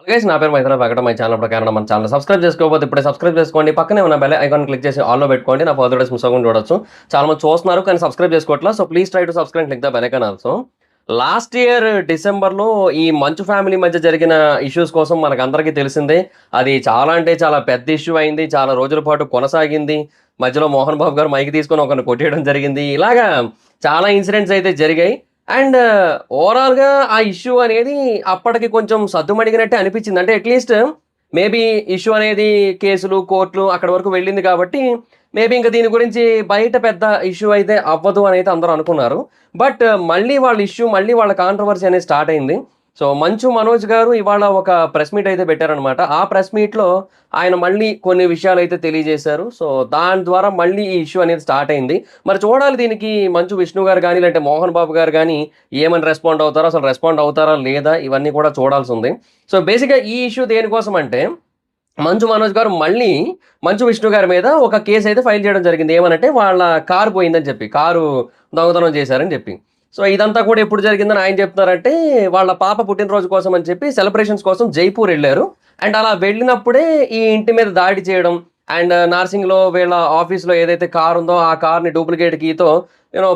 Guys నా పేరు Maitra Venkata my channel ప్రకారం మన ఛానల్ సబ్స్క్రైబ్ చేసుకోకపోతే ఇప్పుడే సబ్స్క్రైబ్ చేసుకోండి. పక్కనే ఉన్న బెల్ ఐకాన్ క్లిక్ చేసి ఆల్లో పెట్టుకోండి. నా ఫర్దర్ డేస్ మిస్ అవ్వకుండా చూడొచ్చు. చాలా మంది చూస్తున్నారు కానీ సబ్స్క్రైబ్ చేసుకోవట్లేదు. So please try to subscribe click the bell icon also. Last year డిసెంబర్లో ఈ మంచు ఫ్యామిలీ మధ్య జరిగిన ఇష్యూస్ కోసం మనకందరికీ తెలిసిందే. అది చాలా అంటే చాలా పెద్ద ఇష్యూ అయింది. చాలా రోజుల పాటు కొనసాగింది. మధ్యలో మోహన్ బాబు గారు మైక్ తీసుకొని ఒకరిని కొట్టేయడం జరిగింది. ఇలాగా చాలా ఇన్సిడెంట్స్ అయితే జరిగాయి. అండ్ ఓవరాల్‌గా ఆ ఇష్యూ అనేది అప్పటికి కొంచెం సద్దుమణిగినట్టే అనిపించింది. అంటే అట్‌లీస్ట్ మేబీ ఇష్యూ అనేది కేసులు, కోర్టులు అక్కడి వరకు వెళ్ళింది కాబట్టి మేబీ ఇంక దీని గురించి బయట పెద్ద ఇష్యూ అయితే అవ్వదు అనైతే అందరూ అనుకున్నారు. బట్ మళ్ళీ వాళ్ళ కాంట్రోవర్సీ అనేది స్టార్ట్ అయింది. సో, మంచు మనోజ్ గారు ఇవాళ ఒక ప్రెస్ మీట్ అయితే పెట్టారనమాట. ఆ ప్రెస్ మీట్‌లో ఆయన మళ్ళీ కొన్ని విషయాలైతే తెలియజేశారు. సో, దాని ద్వారా మళ్ళీ ఈ ఇష్యూ అనేది స్టార్ట్ అయింది. మరి చూడాలి దీనికి మంచు విష్ణు గారు గాని, లేదంటే మోహన్ బాబు గారు గాని ఏమని రెస్పాండ్ అవుతారో, అసలు రెస్పాండ్ అవుతారా లేదా ఇవన్నీ కూడా చూడాల్సుంది. సో, బేసిక్‌గా ఈ ఇష్యూ దేనికోసం అంటే మంచు మనోజ్ గారు మళ్ళీ మంచు విష్ణు గారి మీద ఒక కేస్ అయితే ఫైల్ చేయడం జరిగింది. ఏమనంటే వాళ్ళ కారు పోయిందని చెప్పి. కారు దొంగతనం చేశారని చెప్పి. సో, ఇదంతా కూడా ఎప్పుడు జరిగిందని ఆయన చెప్తున్నారంటే, వాళ్ళ పాప పుట్టినరోజు కోసం అని చెప్పి సెలబ్రేషన్స్ కోసం జైపూర్ ఎళ్లారు. అండ్ అలా వెళ్ళినప్పుడే ఈ ఇంటి మీద దాడి చేయడం, అండ్ నార్సింగ్‌లో వీళ్ళ ఆఫీస్‌లో ఏదైతే కార్ ఉందో, ఆ కార్‌ని డూప్లికేట్ కీతో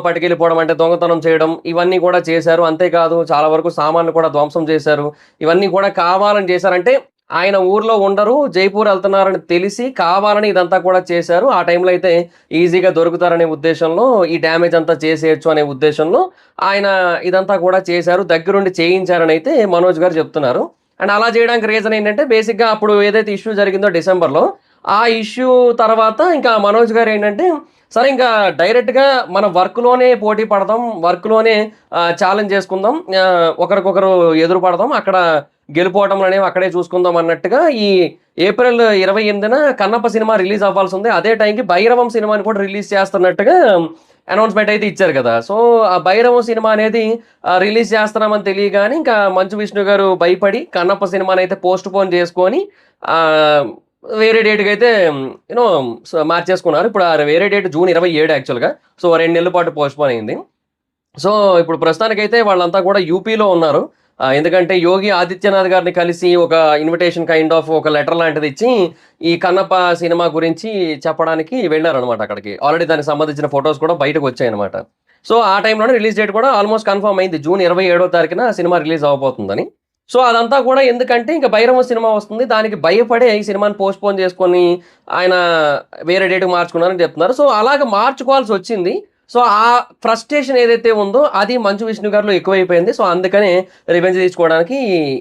పట్టుకెళ్ళిపోవడం, అంటే దొంగతనం చేయడం, ఇవన్నీ కూడా చేశారు. అంతేకాదు చాలా వరకు సామాన్లు కూడా ధ్వంసం చేశారు. ఇవన్నీ కూడా కావాలని చేశారు. అంటే ఆయన ఊర్లో ఉండరు. జైపూర్ ఎళ్తున్నారని తెలిసి కావాలని ఇదంతా కూడా చేశారు. ఆ టైంలో అయితే ఈజీగా దొరుకుతారనే ఉద్దేశంలో ఈ డ్యామేజ్ అంతా చేసేయొచ్చు అనే ఉద్దేశంలో ఆయన ఇదంతా కూడా చేశారు. దగ్గరుండి చేయించారనైతే మనోజ్ గారు చెప్తున్నారు. అండ్ అలా చేయడానికి రీజన్ ఏంటంటే బేసిక్‌గా అప్పుడు ఏదైతే ఇష్యూ జరిగిందో డిసెంబర్‌లో, ఆ ఇష్యూ తర్వాత ఇంకా మనోజ్ గారు ఏంటంటే, సరే ఇంకా డైరెక్ట్‌గా మన వర్క్‌లోనే పోటీ పడదాం. వర్క్‌లోనే ఛాలెంజ్ చేసుకుందాం. ఒకరికొకరు ఎదురు పడదాం. అక్కడ గెలుపోటములనేవి అక్కడే చూసుకుందాం అన్నట్టుగా ఈ ఏప్రిల్ 28న కన్నప్ప సినిమా రిలీజ్ అవ్వాల్సుంది. అదే టైంకి భైరవం సినిమాని కూడా రిలీజ్ చేస్తున్నట్టుగా అనౌన్స్‌మెంట్ అయితే ఇచ్చారు కదా! సో, ఆ భైరవం సినిమా అనేది రిలీజ్ చేస్తున్నామని తెలియగానే ఇంకా మంచు విష్ణు గారు భయపడి కన్నప్ప సినిమానైతే పోస్ట్‌పోన్ చేసుకొని ఆహ్, వేరే డేట్‌కైతే యూనో మార్చేసుకున్నారు. ఇప్పుడు ఆ వేరే డేట్ జూన్ 27 యాక్చువల్‌గా. సో, 2 నెలల పాటు పోస్ట్‌పోన్ అయింది. సో, ఇప్పుడు ప్రస్తుతానికైతే వాళ్ళంతా కూడా యూపీలో ఉన్నారు. ఎందుకంటే యోగి ఆదిత్యనాథ్ గారిని కలిసి ఒక ఇన్విటేషన్ కైండ్ ఆఫ్ ఒక లెటర్ లాంటిది ఇచ్చి, ఈ కన్నప్ప సినిమా గురించి చెప్పడానికి వెళ్లారనమాట అక్కడికి. ఆల్రెడీ దానికి సంబంధించిన ఫోటోస్ కూడా బయటకొచ్చాయనమాట. సో, ఆ టైంలోనే రిలీజ్ డేట్ కూడా ఆల్‌మోస్ట్ కన్ఫర్మ్ అయింది. జూన్ 27వ తారీఖున సినిమా రిలీజ్ అవ్వబోతుందని. సో, అదంతా కూడా ఎందుకంటే ఇంక భైరవం సినిమా వస్తుంది. దానికి భయపడే ఈ సినిమాని పోస్ట్‌పోన్ చేసుకొని ఆయన వేరే డేట్‌కి మార్చుకున్నారని చెప్తున్నారు. సో, అలాగ మార్చుకోవాల్సొచ్చింది. సో, ఆ ఫ్రస్ట్రేషన్ ఏదైతే ఉందో అది మంచు విష్ణు గారిలో ఎక్కువైపోయింది. సో, అందుకనే రివెంజ్ తీర్చుకోవడానికి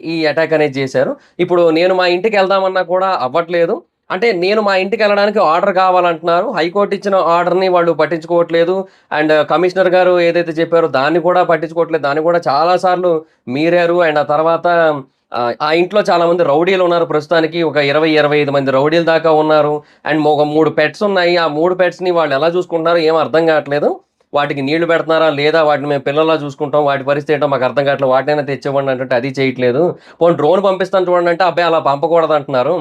ఈ అటాక్ అనేది చేశారు. ఇప్పుడు నేను మా ఇంటికెళ్దామన్నా కూడా అవ్వట్లేదు. అంటే నేను మా ఇంటికెళ్ళడానికి ఆర్డర్ కావాలంటున్నారు. హైకోర్ట్ ఇచ్చిన ఆర్డర్‌ని వాళ్ళు పట్టించుకోవట్లేదు. అండ్ కమిషనర్ గారు ఏదైతే చెప్పారో దాన్ని కూడా పట్టించుకోవట్లేదు. దాన్ని కూడా చాలా సార్లు మీరారు. అండ్ ఆ తర్వాత ఆ ఇంట్లో చాలామంది రౌడీలున్నారు ప్రస్తుతానికి. ఒక 20, 25 మంది రౌడీల దాకా ఉన్నారు. అండ్ ఒక 3 పెట్స్ ఉన్నాయి. ఆ 3 పెట్స్‌ని వాళ్ళు ఎలా చూసుకుంటున్నారో ఏం అర్థం కావట్లేదు. వాటికి నీళ్లు పెడుతున్నారా? లేదా? వాటిని మేము పిల్లల్లా చూసుకుంటాం. వాటి పరిస్థితి ఏంటో మాకు అర్థం కావట్లేదు. వాటినైనా తెచ్చివ్వండి అంటుంటే అది చేయట్లేదు. పోనీ డ్రోన్ పంపిస్తాను చూడండి అంటే, అబ్బాయి అలా పంపకూడదంటున్నారు.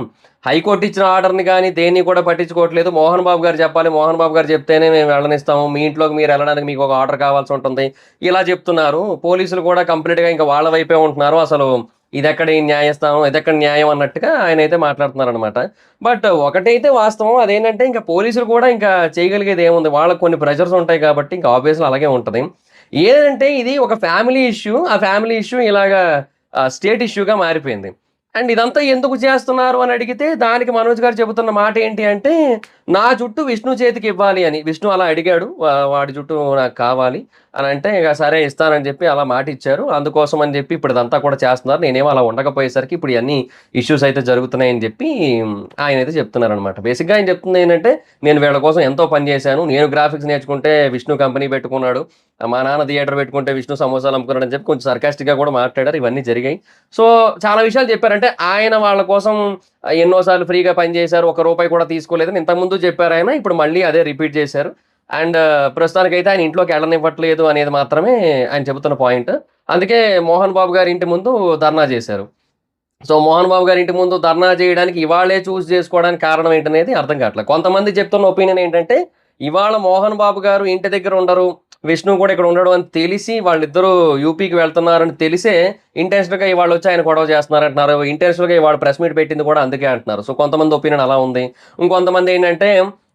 హైకోర్ట్ ఇచ్చిన ఆర్డర్‌ని గాని దేన్ని కూడా పట్టించుకోవట్లేదు. మోహన్ బాబు గారు చెప్పాలి. మోహన్ బాబు గారు చెప్తేనే మేము వెళ్ళనిస్తాము. మీ ఇంట్లోకి మీరు వెళ్ళడానికి మీకు ఒక ఆర్డర్ కావాల్సి ఉంటుంది. ఇలా చెప్తున్నారు. పోలీసులు కూడా కంప్లీట్‌గా ఇంక వాళ్ళ వైపే ఉంటున్నారు. అసలు ఇదెక్కడి న్యాయస్థానం, ఇదెక్కడ న్యాయం అన్నట్టుగా ఆయనైతే మాట్లాడుతున్నారనమాట. బట్ ఒకటైతే వాస్తవం. అదేంటంటే ఇంక పోలీసులు కూడా ఇంకా చేయగలిగేది ఏముంది? వాళ్ళకి కొన్ని ప్రెషర్స్ ఉంటాయి కాబట్టి ఇంక ఆబ్వియస్‌లీ అలాగే ఉంటది. ఏదంటే ఇది ఒక ఫ్యామిలీ ఇష్యూ. ఆ ఫ్యామిలీ ఇష్యూ ఇలాగా స్టేట్ ఇష్యూగా మారిపోయింది. అండ్ ఇదంతా ఎందుకు చేస్తున్నారు అని అడిగితే దానికి మనోజ్ గారు చెబుతున్న మాట ఏంటి అంటే, నా జుట్టు విష్ణు చేతికి ఇవ్వాలి అని. విష్ణు అలా అడిగాడు. వాడి జుట్టు నాకు కావాలి అని అంటే, ఇక సరే ఇస్తానని చెప్పి అలా మాట ఇచ్చారు. అందుకోసం అని చెప్పి ఇప్పుడు ఇదంతా కూడా చేస్తున్నారు. నేనేమో అలా ఉండకపోయేసరికి ఇప్పుడు ఇయన్నీ ఇష్యూస్ అయితే జరుగుతున్నాయని చెప్పి ఆయనైతే చెప్తున్నారనమాట. బేసిక్‌గా ఆయన చెప్తుంది ఏంటంటే, నేను వీళ్ళ కోసం ఎంతో పని చేశాను. నేను గ్రాఫిక్స్ నేర్చుకుంటే విష్ణు కంపెనీ పెట్టుకున్నాడు. మా నాన్న థియేటర్ పెట్టుకుంటే విష్ణు సమోసాలు అమ్ముకున్నాడని చెప్పి కొంచెం సర్కాస్టిక్‌గా కూడా మాట్లాడారు. ఇవన్నీ జరిగాయి. సో, చాలా విషయాలు చెప్పారు. అంటే ఆయన వాళ్ళ కోసం ఎన్నో సార్లు ఫ్రీగా పనిచేశారు. ఒక్క రూపాయి కూడా తీసుకోలేదని ఇంతకుముందు చెప్పారాయన. ఇప్పుడు మళ్ళీ అదే రిపీట్ చేశారు. అండ్ ప్రస్తుతానికైతే ఆయన ఇంట్లోకి ఎళ్ళనివ్వట్లేదు అనేది మాత్రమే ఆయన చెబుతున్న పాయింట్. అందుకే మోహన్ బాబు గారి ఇంటి ముందు ధర్నా చేశారు. సో, మోహన్ బాబు గారి ఇంటి ముందు ధర్నా చేయడానికి ఇవాళే చూజ్ చేసుకోవడానికి కారణం ఏంటనేది అర్థం కావట్లేదు. కొంతమంది చెప్తున్న ఒపీనియన్ ఏంటంటే, ఇవాళ మోహన్ బాబు గారు ఇంటి దగ్గర ఉండరు. విష్ణు కూడా ఇక్కడ ఉండడం అని తెలిసి వాళ్ళిద్దరూ యూపీకి వెళ్తున్నారని తెలిసే ఇంటెన్షనల్గా ఇవాళ వచ్చి ఆయన గొడవ చేస్తున్నారు అంటున్నారు. ఇంటెన్షనల్గా ఇవాళ ప్రెస్ మీట్ పెట్టింది కూడా అందుకే అంటున్నారు. సో కొంతమంది ఒపీనియన్ అలా ఉంది. ఇంకొంతమంది ఏంటంటే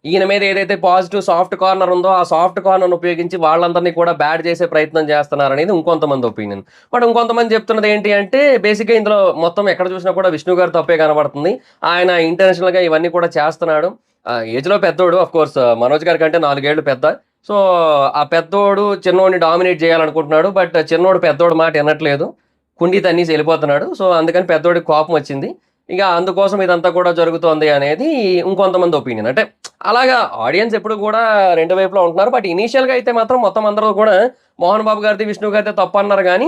ఈయన మీద ఏదైతే పాజిటివ్ సాఫ్ట్ కార్నర్ ఉందో ఆ సాఫ్ట్ కార్నర్ ఉపయోగించి వాళ్ళందరినీ కూడా బ్యాడ్ చేసే ప్రయత్నం చేస్తున్నారు అనేది ఇంకొంతమంది ఒపీనియన్. బట్ ఇంకొంతమంది చెప్తున్నది ఏంటి అంటే బేసిక్గా ఇందులో మొత్తం ఎక్కడ చూసినా కూడా విష్ణు గారు తప్పే కనబడుతుంది. ఆయన ఇంటెన్షనల్గా ఇవన్నీ కూడా చేస్తున్నాడు. ఏజ్లో పెద్దోడు, ఆఫ్ కోర్స్ మనోజ్ గారి కంటే 4 ఏళ్ళు పెద్ద. సో ఆ పెద్దోడు చిన్నోడిని డామినేట్ చేయాలనుకుంటున్నాడు. బట్ చిన్నోడు పెద్దోడు మాట వినట్లేదు, కుండి తన్నీసి వెళ్ళిపోతున్నాడు. సో అందుకని పెద్దోడికి కోపం వచ్చింది. ఇక అందుకోసం ఇదంతా కూడా జరుగుతోంది అనేది ఇంకొంతమంది ఒపీనియన్. అంటే అలాగా ఆడియన్స్ ఎప్పుడు కూడా రెండు వైపులా ఉంటున్నారు. బట్ ఇనీషియల్గా అయితే మాత్రం మొత్తం అందరూ కూడా మోహన్ బాబు గారిది విష్ణు గారిది తప్పు అన్నారు కానీ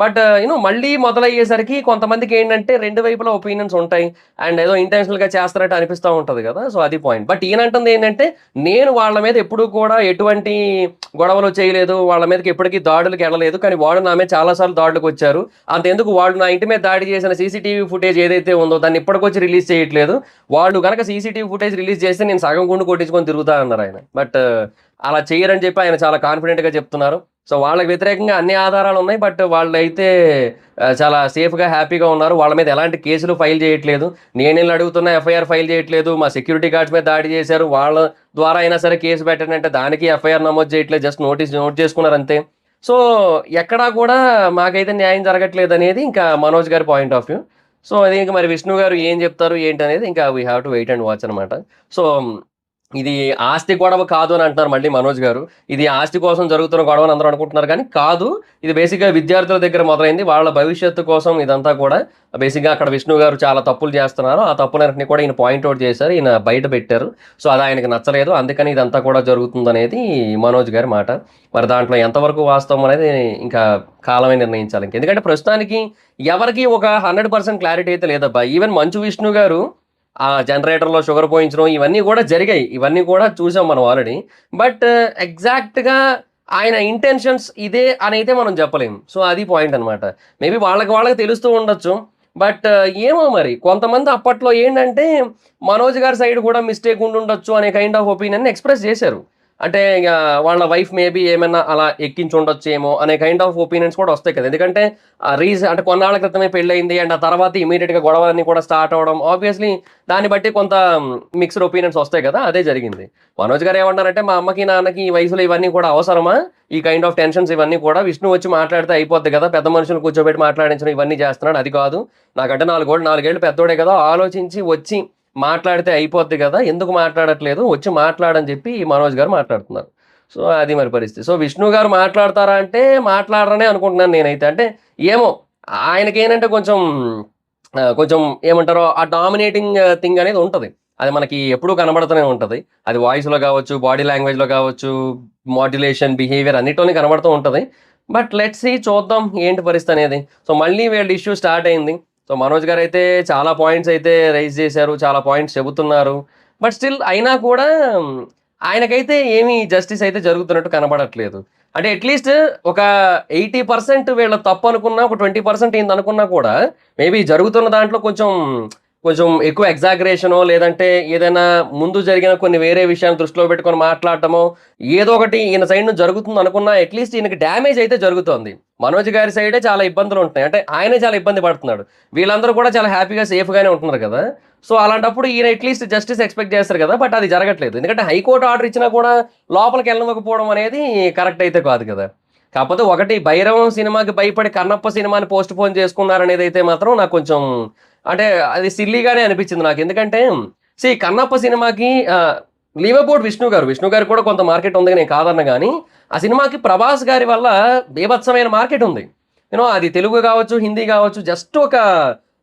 బట్ మళ్ళీ మొదలయ్యేసరికి కొంతమందికి ఏంటంటే రెండు వైపులా ఒపీనియన్స్ ఉంటాయి. అండ్ ఏదో ఇంటెన్షనల్గా చేస్తారట అనిపిస్తూ ఉంటుంది కదా. సో అది పాయింట్. బట్ ఈయనంటుంది ఏంటంటే నేను వాళ్ళ మీద ఎప్పుడూ కూడా ఎటువంటి గొడవలు చేయలేదు, వాళ్ళ మీదకి ఎప్పటికీ దాడులకు వెళ్ళలేదు, కానీ వాడు నా మీద చాలాసార్లు దాడులకు వచ్చారు. అంతెందుకు వాళ్ళు నా ఇంటి మీద దాడి చేసిన సీసీటీవీ ఫుటేజ్ ఏదైతే ఉందో దాన్ని ఇప్పటికొచ్చి రిలీజ్ చేయట్లేదు. వాళ్ళు కనుక సీసీటీవీ ఫుటేజ్ రిలీజ్ చేస్తే నేను సగం గుండు కొట్టించుకొని తిరుగుతా అన్నారు ఆయన. బట్ అలా చేయరని చెప్పి ఆయన చాలా కాన్ఫిడెంట్గా చెప్తున్నారు. సో వాళ్ళకి వ్యతిరేకంగా అన్ని ఆధారాలు ఉన్నాయి. బట్ వాళ్ళైతే చాలా సేఫ్గా హ్యాపీగా ఉన్నారు. వాళ్ళ మీద ఎలాంటి కేసులు ఫైల్ చేయట్లేదు. నేనేళ్ళు అడుగుతున్నా ఎఫ్ఐఆర్ ఫైల్ చేయట్లేదు. మా సెక్యూరిటీ గార్డ్స్ మీద దాడి చేశారు, వాళ్ళ ద్వారా అయినా సరే కేసు పెట్టండి అంటే దానికి ఎఫ్ఐఆర్ నమోదు చేయట్లేదు, జస్ట్ నోట్ చేసుకున్నారు అంతే. సో ఎక్కడా కూడా మాకైతే న్యాయం జరగట్లేదు అనేది ఇంకా మనోజ్ గారి పాయింట్ ఆఫ్ వ్యూ. సో అది ఇంకా మరి విష్ణు గారు ఏం చెప్తారు ఏంటి అనేది ఇంకా we have to wait and watch అనమాట. సో ఇది ఆస్తి గొడవ కాదు అని అంటున్నారు మళ్ళీ మనోజ్ గారు. ఇది ఆస్తి కోసం జరుగుతున్న గొడవ అని అందరూ అనుకుంటున్నారు కానీ కాదు. ఇది బేసిక్గా విద్యార్థుల దగ్గర మొదలైంది. వాళ్ళ భవిష్యత్తు కోసం ఇదంతా కూడా బేసిక్గా అక్కడ విష్ణు గారు చాలా తప్పులు చేస్తున్నారు. ఆ తప్పులన్నింటినీ కూడా ఈయన పాయింట్అవుట్ చేశారు, ఈయన బయట పెట్టారు. సో అది ఆయనకి నచ్చలేదు, అందుకని ఇదంతా కూడా జరుగుతుందనేది మనోజ్ గారి మాట. మరి దాంట్లో ఎంతవరకు వాస్తవం అనేది ఇంకా కాలమే నిర్ణయించాలి. ఎందుకంటే ప్రస్తుతానికి ఎవరికి ఒక 100% క్లారిటీ అయితే లేదబ్బా. ఈవెన్ మంచు విష్ణు గారు ఆ జనరేటర్లో షుగర్ పోయించడం ఇవన్నీ కూడా జరిగాయి, ఇవన్నీ కూడా చూసాం మనం ఆల్రెడీ. బట్ ఎగ్జాక్ట్గా ఆయన ఇంటెన్షన్స్ ఇదే అని అయితే మనం చెప్పలేము. సో అది పాయింట్ అనమాట. మేబీ వాళ్ళకి తెలుస్తూ ఉండొచ్చు. బట్ ఏమో మరి కొంతమంది అప్పట్లో ఏంటంటే మనోజ్ గారి సైడ్ కూడా మిస్టేక్ ఉండుండొచ్చు అనే కైండ్ ఆఫ్ ఒపీనియన్ ఎక్స్ప్రెస్ చేశారు. అంటే ఇక వాళ్ళ వైఫ్ మేబీ ఏమైనా అలా ఎక్కించి ఉండొచ్చేమో అనే కైండ్ ఆఫ్ ఒపీనియన్స్ కూడా వస్తాయి కదా. ఎందుకంటే అంటే కొన్నాళ్ళ క్రితమే పెళ్ళయింది అండ్ ఆ తర్వాత ఇమీడియట్గా గొడవలన్నీ కూడా స్టార్ట్ అవ్వడం, ఆబ్వియస్లీ దాన్ని బట్టి కొంత మిక్స్డ్ ఒపీనియన్స్ వస్తాయి కదా. అదే జరిగింది. మనోజ్ గారు ఏమన్నారంటే మా అమ్మకి నాన్నకి ఈ వయసులో ఇవన్నీ కూడా అవసరమా, ఈ కైండ్ ఆఫ్ టెన్షన్స్ ఇవన్నీ కూడా విష్ణు వచ్చి మాట్లాడితే అయిపోద్ది కదా, పెద్ద మనుషులు కూర్చోబెట్టి మాట్లాడించడం ఇవన్నీ చేస్తున్నాడు, అది కాదు, నాకంటే 4 ఏళ్ళు పెద్దోడే కదా, ఆలోచించి వచ్చి మాట్లాడితే అయిపోద్ది కదా, ఎందుకు మాట్లాడట్లేదు, వచ్చి మాట్లాడని చెప్పి మనోజ్ గారు మాట్లాడుతున్నారు. సో అది మరి పరిస్థితి. సో విష్ణు గారు మాట్లాడతారా అంటే మాట్లాడరనే అనుకుంటున్నాను నేనైతే. అంటే ఏమో ఆయనకేంటంటే కొంచెం ఏమంటారో ఆ డామినేటింగ్ థింగ్ అనేది ఉంటుంది. అది మనకి ఎప్పుడూ కనబడుతూనే ఉంటుంది. అది వాయిస్లో కావచ్చు, బాడీ లాంగ్వేజ్లో కావచ్చు, మాడ్యులేషన్, బిహేవియర్ అన్నిటిలోనే కనబడుతూ ఉంటుంది. బట్ లెట్స్ సీ, చూద్దాం ఏంటి పరిస్థితి అనేది. సో మళ్ళీ వీళ్ళ ఇష్యూ స్టార్ట్ అయింది. సో మనోజ్ గారు అయితే చాలా పాయింట్స్ అయితే రైజ్ చేశారు, చాలా పాయింట్స్ చెబుతున్నారు. బట్ స్టిల్ అయినా కూడా ఆయనకైతే ఏమీ జస్టిస్ అయితే జరుగుతున్నట్టు కనబడట్లేదు. అంటే అట్లీస్ట్ ఒక 80% వీళ్ళ తప్పు అనుకున్నా, ఒక 20% ఏంది అనుకున్నా కూడా మేబీ జరుగుతున్న దాంట్లో కొంచెం ఎక్కువ ఎగ్జాగరేషనో లేదంటే ఏదైనా ముందు జరిగిన కొన్ని వేరే విషయాన్ని దృష్టిలో పెట్టుకొని మాట్లాడటమో ఏదో ఒకటి ఈయన సైడ్ నుంచి జరుగుతుంది అనుకున్నా అట్లీస్ట్ ఈయనకి డ్యామేజ్ అయితే జరుగుతోంది. మనోజ్ గారి సైడే చాలా ఇబ్బందులు ఉంటున్నాయి. అంటే ఆయనే చాలా ఇబ్బంది పడుతున్నాడు, వీళ్ళందరూ కూడా చాలా హ్యాపీగా సేఫ్గానే ఉంటున్నారు కదా. సో అలాంటప్పుడు ఈయన అట్లీస్ట్ జస్టిస్ ఎక్స్పెక్ట్ చేస్తారు కదా. బట్ అది జరగట్లేదు. ఎందుకంటే హైకోర్టు ఆర్డర్ ఇచ్చినా కూడా లోపలికి వెళ్ళకపోవడం అనేది కరెక్ట్ అయితే కాదు కదా. కాకపోతే ఒకటి భైరవం సినిమాకి భయపడి కన్నప్ప సినిమాని పోస్ట్ పోన్ చేసుకున్నారనేది అయితే మాత్రం నాకు కొంచెం అంటే అది సిల్లీగానే అనిపించింది నాకు. ఎందుకంటే కన్నప్ప సినిమాకి లీవ్ అబౌట్ విష్ణు గారు కూడా కొంత మార్కెట్ ఉంది, నేను కాదన్న కానీ ఆ సినిమాకి ప్రభాస్ గారి వల్ల బీభత్సమైన మార్కెట్ ఉంది. అది తెలుగు కావచ్చు, హిందీ కావచ్చు, జస్ట్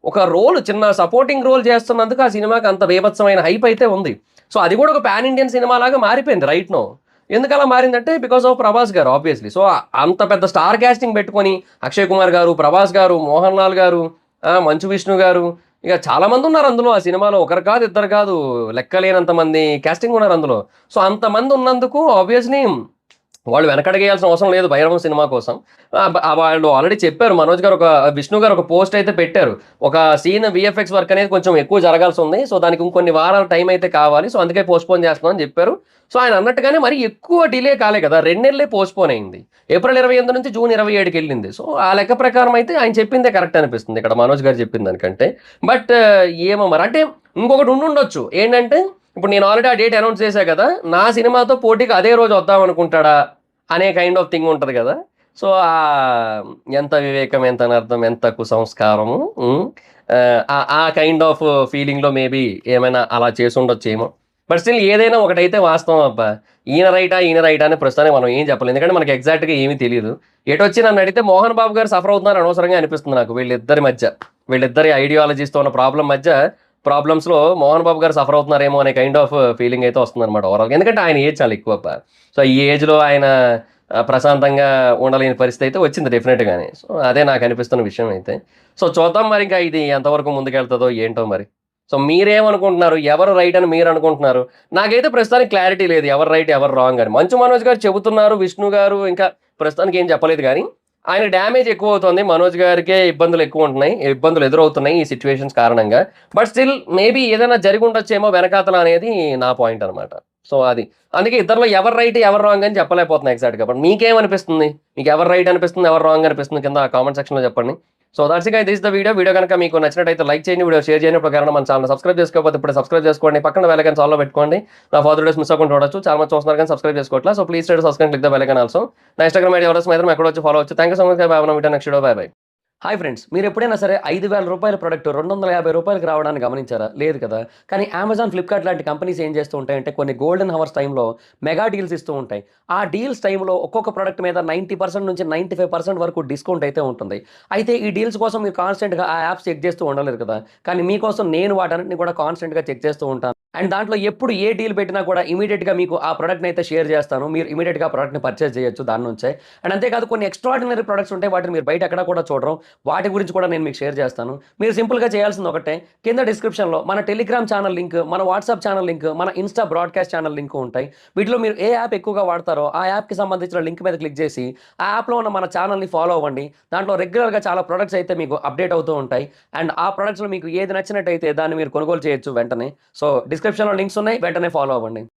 ఒక రోల్, చిన్న సపోర్టింగ్ రోల్ చేస్తున్నందుకు ఆ సినిమాకి అంత బీభత్సమైన హైప్ అయితే ఉంది. సో అది కూడా ఒక పాన్ ఇండియన్ సినిమా లాగా మారిపోయింది రైట్ నో. ఎందుకు అలా మారిందంటే బికాస్ ఆఫ్ ప్రభాస్ గారు ఆబ్వియస్లీ. సో అంత పెద్ద స్టార్ క్యాస్టింగ్ పెట్టుకొని అక్షయ్ కుమార్ గారు, ప్రభాస్ గారు, మోహన్ లాల్ గారు, మంచు విష్ణు గారు, ఇక చాలామంది ఉన్నారు అందులో. ఆ సినిమాలో ఒకరు కాదు, ఇద్దరు కాదు, లెక్కలేనంత మంది క్యాస్టింగ్ ఉన్నారు అందులో. సో అంతమంది ఉన్నందుకు ఆబ్వియస్లీ వాళ్ళు వెనకడుగేయాల్సిన అవసరం లేదు 'భైరవం' సినిమా కోసం. వాళ్ళు ఆల్రెడీ చెప్పారు, మనోజ్ గారు విష్ణు గారు ఒక పోస్ట్ అయితే పెట్టారు. ఒక సీన్ వీఎఫ్ఎక్స్ వర్క్ అనేది కొంచెం ఎక్కువ జరగాల్సుంది. సో, దానికి ఇంకొన్ని వారాల టైం అయితే కావాలి. సో, అందుకే పోస్ట్‌పోన్ చేస్తున్నాం అని చెప్పారు. సో, ఆయన అన్నట్టుగానే మరి ఎక్కువ డిలే కాలే కదా! 2 నెలలే పోస్ట్‌పోన్ అయింది. ఏప్రిల్ 28 నుంచి జూన్ 27కెళ్ళింది. సో, ఆ లెక్క ప్రకారం అయితే ఆయన చెప్పిందే కరెక్ట్ అనిపిస్తుంది ఇక్కడ మనోజ్ గారు చెప్పిన దానికంటే. బట్ ఏమో మరి, అంటే ఇంకొకటి ఉండుండొచ్చు. ఏంటంటే, ఇప్పుడు నేను ఆల్రెడీ ఆ డేట్ అనౌన్స్ చేశా కదా! నా సినిమాతో పోటీకి అదే రోజు వద్దాం అనుకుంటాడా అనే కైండ్ ఆఫ్ థింగ్ ఉంటది గదా! సో, ఎంత వివేకం, ఎంత అనర్థం, ఎంత కుసంస్కారము. హ్మ్. ఆ కైండ్ ఆఫ్ ఫీలింగ్‌లో మేబీ ఏమైనా అలా చేసుండొచ్చేమో. బట్ స్టిల్ ఏదైనా ఒకటైతే వాస్తవం అబ్బా! ఈయన రైటా అని ప్రస్తుతానికి మనం ఏం చెప్పలేం. ఎందుకంటే మనకి ఎగ్జాక్ట్‌గా ఏమీ తెలీదు. ఎటొచ్చి నన్నడిగితే 'మోహన్ బాబు' గారు సఫర్ అవుతున్నారు అనవసరంగా అనిపిస్తుంది నాకు వీళ్ళిద్దరి మధ్య. వీళ్ళిద్దరి ఐడియాలజీస్‌తో ఉన్న ప్రాబ్లమ్స్‌లో 'మోహన్ బాబు' గారు సఫర్ అవుతున్నారేమో అనే కైండ్ ఆఫ్ ఫీలింగ్ అయితే వస్తుందన్నమాట ఓవరాల్‌గా. ఎందుకంటే ఆయన ఏజ్ చాలా ఎక్కువబ్బా. సో, ఈ ఏజ్‌లో ఆయన ప్రశాంతంగా ఉండలేని పరిస్థితి అయితే వచ్చింది డెఫినెట్‌గానే. సో, అదే నాకనిపిస్తున్న విషయం అయితే. సో, చూద్దాం మరి ఇంకా ఇది ఎంతవరకు ముందుకెళ్తదో ఏంటో మరి. సో, మీరేమనుకుంటున్నారు? ఎవరు రైట్ అని మీరనుకుంటున్నారు? నాకైతే ప్రస్తుతానికి క్లారిటీ లేదు. ఎవరు రైట్, ఎవరు రాంగ్ అని. 'మంచు మనోజ్' గారు చెబుతున్నారు. 'విష్ణు' గారు ఇంకా ప్రస్తుతానికి ఏం చెప్పలేదు గానీ, ఆయనకి డ్యామేజ్ ఎక్కువవుతుంది. 'మనోజ్' గారికే ఇబ్బందులు ఎక్కువుంటున్నాయి. ఇబ్బందులు ఎదురవుతున్నాయి ఈ సిట్యుయేషన్స్ కారణంగా. బట్ స్టిల్ మేబీ ఏదైనా జరిగుండొచ్చేమో వెనకాతల అనేది నా పాయింట్ అనమాట. సో, అది. అందుకే ఇద్దరిలో ఎవరు రైట్, ఎవరు రాంగ్ అని చెప్పలేకపోతున్నా ఎగ్జాక్ట్‌గా. బట్ మీకేమనిపిస్తుంది? మీకు ఎవరు రైట్ అనిపిస్తుంది? ఎవరు రాంగ్ అనిపిస్తుంది? కింద కామెంట్ సెక్షన్‌లో చెప్పండి. So, that's it guys. This the video. Video గనుక మీకు నచ్చినట్టయితే లైక్ చేయండి. వీడియో షేర్ చేయండి. ఇప్పుడు మన ఛానెల్‌ని సబ్స్క్రైబ్ చేసుకోకపోతే ఇప్పుడే సబ్స్క్రైబ్ చేసుకోండి. పక్కన బెల్ ఐకాన్ ఆల్‌లో పెట్టుకోండి. నా ఫర్దర్ వీడియోస్ మిస్ అవ్వకుండా చూడొచ్చు. చాలా మంది చూస్తున్నారు కానీ సబ్స్క్రైబ్ చేసుకోవట్లేదు. So, please try to subscribe, click the bell icon also. నా ఇన్‌స్టాగ్రామ్ ఐడీ ఎవరైనా మాత్రం ఎక్కడొచ్చి ఫాలో అవ్వచ్చు. Thank you so much. By. Have a nice next video. By. Hi friends, మీరు ఎప్పుడైనా సరే రూ. 5,000 ప్రొడక్ట్ రూ. 250కి రావడాన్ని గమనించారా? లేదు కదా! కానీ అమెజాన్, ఫ్లిప్‌కార్ట్ లాంటి కంపెనీస్ ఏం చేస్తూ ఉంటాయంటే కొన్ని గోల్డెన్ హవర్స్ టైమ్‌లో మెగా డీల్స్ ఇస్తూ ఉంటాయి. ఆ డీల్స్ టైమ్‌లో ఒక్కొక్క ప్రొడక్ట్ మీద 90% నుంచి 95% వరకు డిస్కౌంట్ అయితే ఉంటుంది. అయితే ఈ డీల్స్ కోసం మీరు కాన్స్టెంట్‌గా ఆ యాప్స్ చెక్ చేస్తూ ఉండలేరు కదా! కానీ మీకోసం నేను వాటన్నిటిని కూడా కాన్స్టెంట్‌గా చెక్ చేస్తూ ఉంటాను. అండ్ దాంట్లో ఎప్పుడు ఏ డీల్ పెట్టినా కూడా ఇమ్మీడియేట్‌గా మీకు ఆ ప్రొడక్ట్‌ని అయితే షేర్ చేస్తాను. మీరు ఇమ్మీడియేట్‌గా ఆ ప్రొడక్ట్‌ని పర్చేజ్ చేయొచ్చు దాని నుంచే. అండ్ అంతేకాదు కొన్ని ఎక్స్ట్రార్డినరీ ప్రొడక్ట్స్ ఉంటాయి. వాటిని మీరు బయట ఎక్కడ కూడా చూడరు. వాటి గురించి కూడా నేను మీకు షేర్ చేస్తాను. మీరు సింపుల్‌గా చేయాల్సింది ఒకటే, కింద డిస్క్రిప్షన్‌లో మన టెలిగ్రామ్ ఛానల్ లింక్, మన వాట్సాప్ ఛానల్ లింక్, మన ఇన్‌స్టా బ్రాడ్‌కాస్ట్ ఛానల్ లింక్ ఉంటాయి. వీటిలో మీరు ఏ యాప్ ఎక్కువగా వాడతారో ఆ యాప్‌కి సంబంధించిన లింక్ మీద క్లిక్ చేసి ఆ యాప్‌లో ఉన్న మన ఛానల్‌ని ఫాలో అవ్వండి. దాంట్లో రెగ్యులర్‌గా చాలా ప్రొడక్ట్స్ అయితే మీకు అప్డేట్ అవుతూ ఉంటాయి. అండ్ ఆ ప్రొడక్ట్స్‌లో మీకు ఏది నచ్చినట్టయితే దాన్ని మీరు కొనుగోలు చేయొచ్చు వెంటనే. సో, డిస్క్రిప్షన్‌లో లింక్స్ ఉన్నాయి. వెంటనే ఫాలో అవ్వండి.